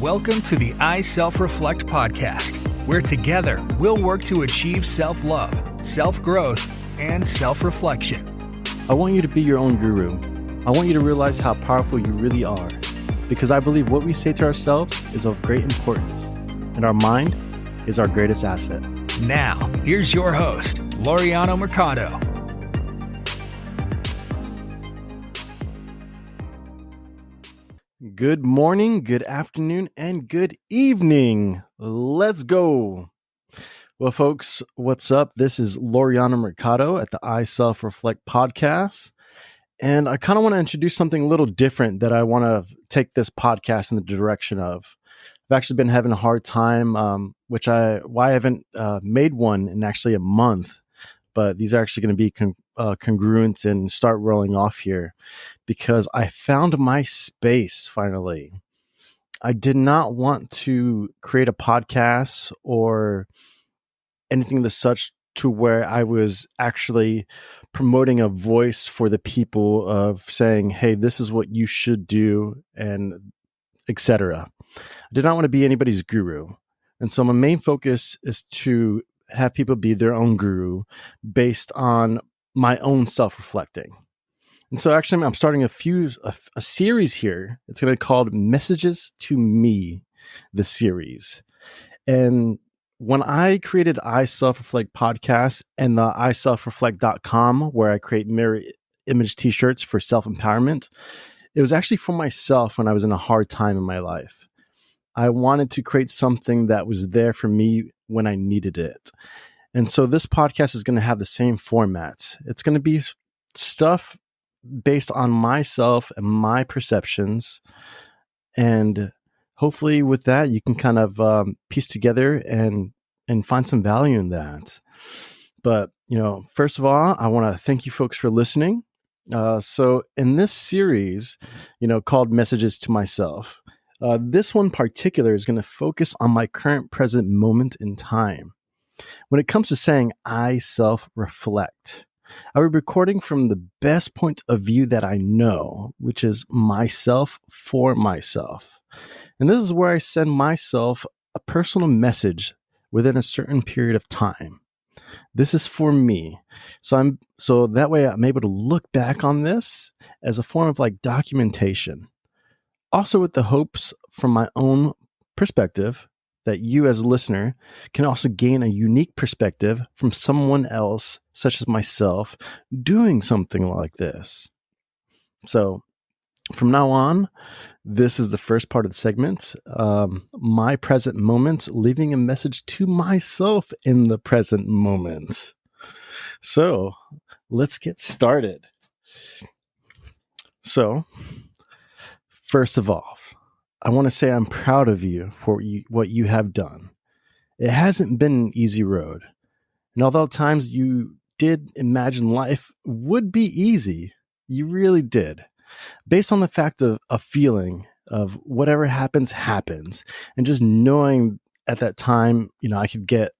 Welcome to the I Self-Reflect podcast, where together we'll work to achieve self-love, self-growth, and self-reflection. I want you to be your own guru. I want you to realize how powerful you really are, because I believe what we say to ourselves is of great importance, and our mind is our greatest asset. Now, here's your host, Lauriano Mercado. Good morning, good afternoon, and good evening. Let's go. Well, folks, what's up? This is Lauriano Mercado at the I Self-Reflect podcast. And I kind of want to introduce something a little different that I want to take this podcast in the direction of. I've actually been having a hard time, why I haven't made one in actually a month. But these are actually going to be congruent and start rolling off here because I found my space finally. I did not want to create a podcast or anything of such to where I was actually promoting a voice for the people of saying, hey, this is what you should do, and etc. I did not want to be anybody's guru. And so my main focus is to have people be their own guru based on my own self-reflecting. And so actually I'm starting a series here. It's going to be called Messages to Me, the series. And when I created I Self-Reflect podcast and the iselfreflect.com, where I create mirror image t-shirts for self-empowerment, it was actually for myself when I was in a hard time in my life. I wanted to create something that was there for me when I needed it. And so this podcast is going to have the same format. It's going to be stuff based on myself and my perceptions. And hopefully with that, you can kind of piece together and find some value in that. But, first of all, I want to thank you folks for listening. So in this series, called Messages to Myself, this one particular is going to focus on my current present moment in time. When it comes to saying I self-reflect, I will be recording from the best point of view that I know, which is myself for myself. And this is where I send myself a personal message within a certain period of time. This is for me. So that way I'm able to look back on this as a form of like documentation. Also with the hopes from my own perspective that you as a listener can also gain a unique perspective from someone else, such as myself, doing something like this. So from now on, this is the first part of the segment, my present moment, leaving a message to myself in the present moment. So let's get started. So first of all, I want to say I'm proud of you for what you have done. It hasn't been an easy road. And although at times you did imagine life would be easy, you really did. Based on the fact of a feeling of whatever happens, happens. And just knowing at that time, I could get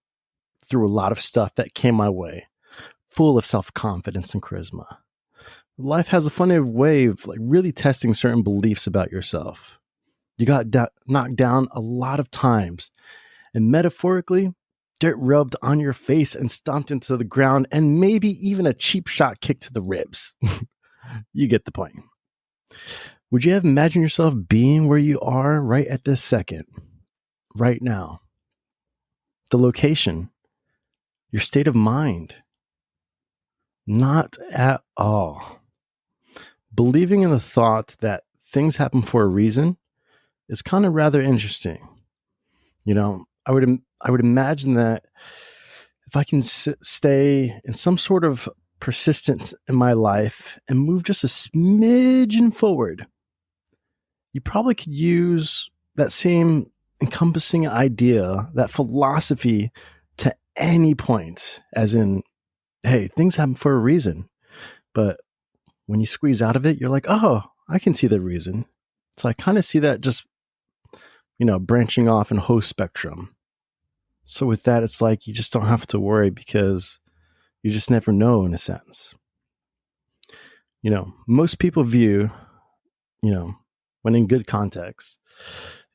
through a lot of stuff that came my way, full of self-confidence and charisma. Life has a funny way of like really testing certain beliefs about yourself. You got knocked down a lot of times, and metaphorically, dirt rubbed on your face and stomped into the ground, and maybe even a cheap shot kicked to the ribs. You get the point. Would you have imagined yourself being where you are right at this second, right now? The location, your state of mind? Not at all. Believing in the thought that things happen for a reason is kind of rather interesting. I would imagine that if I can stay in some sort of persistence in my life and move just a smidgen forward, you probably could use that same encompassing idea, that philosophy to any point, as in, hey, things happen for a reason. But when you squeeze out of it, you're like, oh, I can see the reason. So I kind of see that just branching off in whole spectrum. So with that, it's like you just don't have to worry because you just never know in a sense. Most people view, when in good context.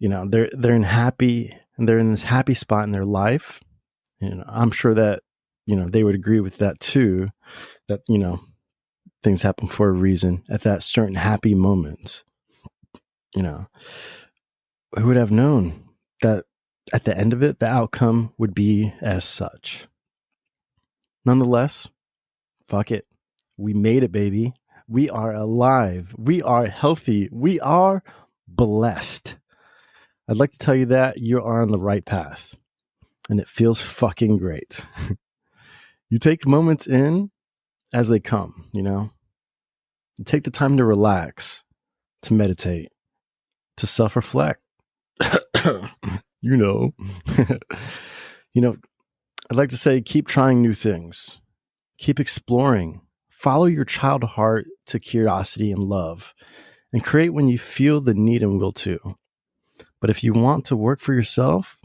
They're in happy, and they're in this happy spot in their life. I'm sure that, they would agree with that too, that, things happen for a reason at that certain happy moment. Who would have known that at the end of it, the outcome would be as such? Nonetheless, fuck it. We made it, baby. We are alive. We are healthy. We are blessed. I'd like to tell you that you are on the right path, and it feels fucking great. You take moments in as they come, You take the time to relax, to meditate, to self-reflect. you know. I'd like to say keep trying new things. Keep exploring. Follow your child heart to curiosity and love, and create when you feel the need and will to. But if you want to work for yourself,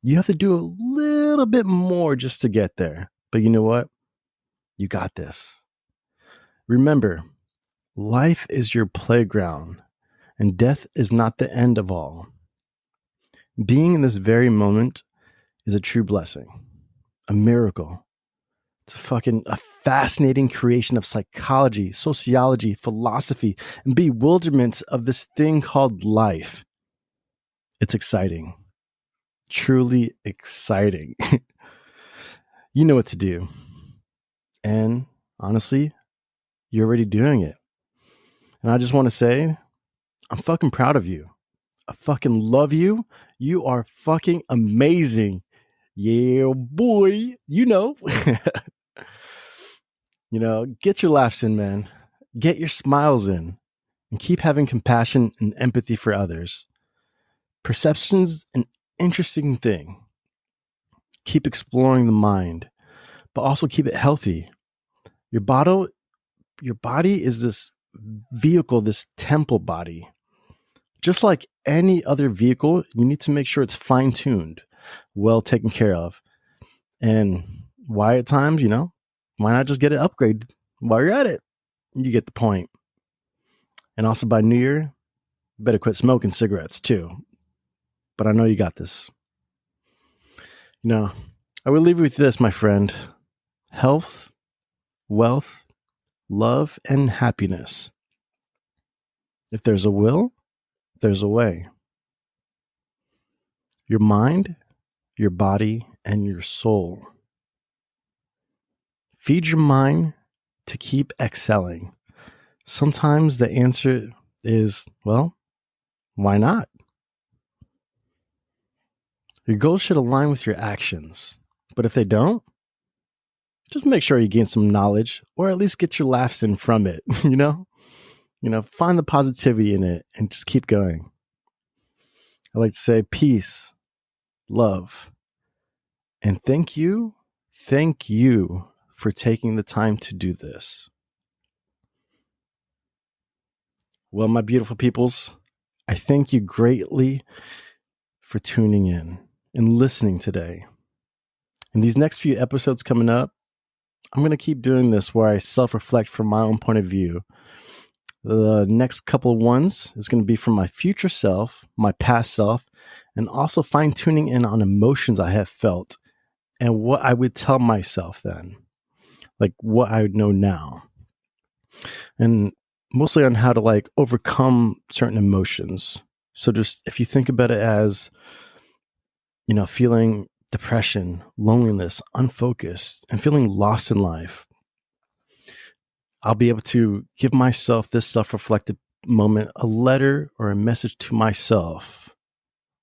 you have to do a little bit more just to get there. But you know what? You got this. Remember, life is your playground, and death is not the end of all. Being in this very moment is a true blessing, a miracle. It's a fascinating creation of psychology, sociology, philosophy, and bewilderment of this thing called life. It's exciting. Truly exciting. You know what to do. And honestly, you're already doing it. And I just want to say, I'm fucking proud of you. I fucking love you. You are fucking amazing. Yeah, boy. Get your laughs in, man. Get your smiles in. And keep having compassion and empathy for others. Perception's an interesting thing. Keep exploring the mind, but also keep it healthy. Your body is this vehicle, this temple body. Just like any other vehicle, you need to make sure it's fine-tuned, well taken care of. And why at times, why not just get it upgraded while you're at it? You get the point. And also by New Year, you better quit smoking cigarettes too. But I know you got this. I will leave you with this, my friend. Health, wealth, love, and happiness. If there's a will, there's a way. Your mind, your body, and your soul. Feed your mind to keep excelling. Sometimes the answer is, well, why not? Your goals should align with your actions. But if they don't, just make sure you gain some knowledge, or at least get your laughs in from it, Find the positivity in it and just keep going. I like to say peace, love, and thank you for taking the time to do this. Well, my beautiful peoples, I thank you greatly for tuning in and listening today. In these next few episodes coming up, I'm going to keep doing this where I self-reflect from my own point of view. The next couple of ones is going to be from my future self, my past self, and also fine-tuning in on emotions I have felt and what I would tell myself then, like what I would know now. And mostly on how to overcome certain emotions. So just if you think about it as, feeling depression, loneliness, unfocused, and feeling lost in life, I'll be able to give myself this self-reflective moment, a letter or a message to myself,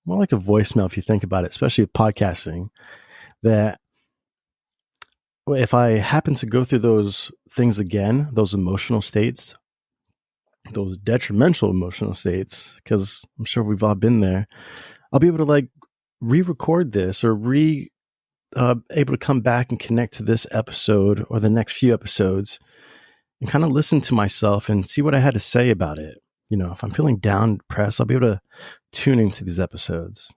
more like a voicemail if you think about it, especially with podcasting, that if I happen to go through those things again, those emotional states, those detrimental emotional states, because I'm sure we've all been there, I'll be able to re-record this or able to come back and connect to this episode or the next few episodes and kind of listen to myself and see what I had to say about it. If I'm feeling down, depressed, I'll be able to tune into these episodes.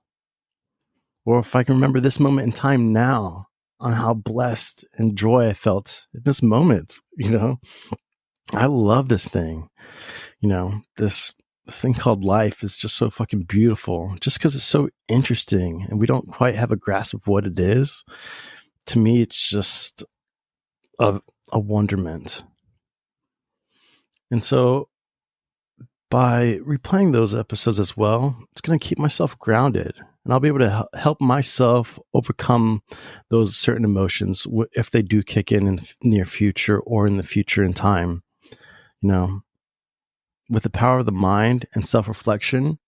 Or if I can remember this moment in time now on how blessed and joy I felt in this moment, I love this thing, this this thing called life is just so fucking beautiful just because it's so interesting and we don't quite have a grasp of what it is. To me, it's just a wonderment. And so by replaying those episodes as well, it's going to keep myself grounded and I'll be able to help myself overcome those certain emotions if they do kick in the near future or in the future in time. With the power of the mind and self-reflection, I'm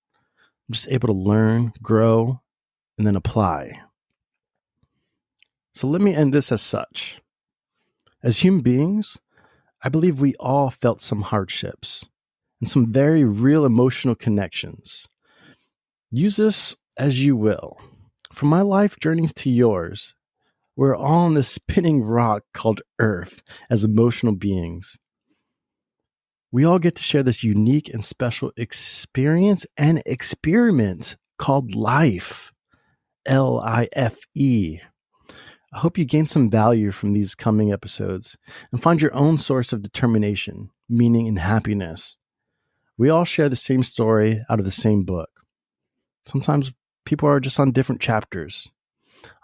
just able to learn, grow, and then apply. So let me end this as such. As human beings, I believe we all felt some hardships and some very real emotional connections. Use this as you will. From my life journeys to yours, we're all on this spinning rock called Earth as emotional beings. We all get to share this unique and special experience and experiment called life. Life. I hope you gain some value from these coming episodes and find your own source of determination, meaning, and happiness. We all share the same story out of the same book. Sometimes people are just on different chapters.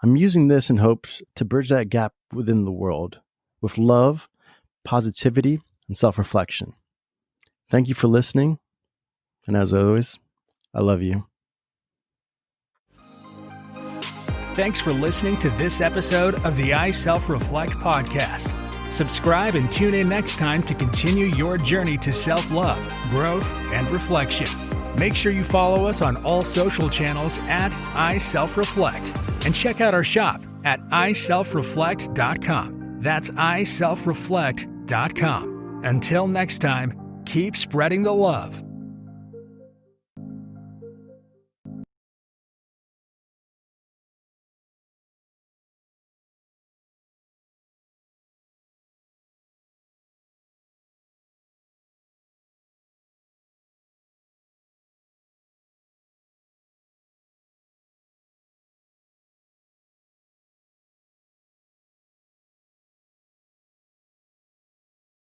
I'm using this in hopes to bridge that gap within the world with love, positivity, and self-reflection. Thank you for listening. And as always, I love you. Thanks for listening to this episode of the I Self-Reflect podcast. Subscribe and tune in next time to continue your journey to self-love, growth, and reflection. Make sure you follow us on all social channels at I Self-Reflect and check out our shop at iselfreflect.com. That's iselfreflect.com. Until next time, keep spreading the love.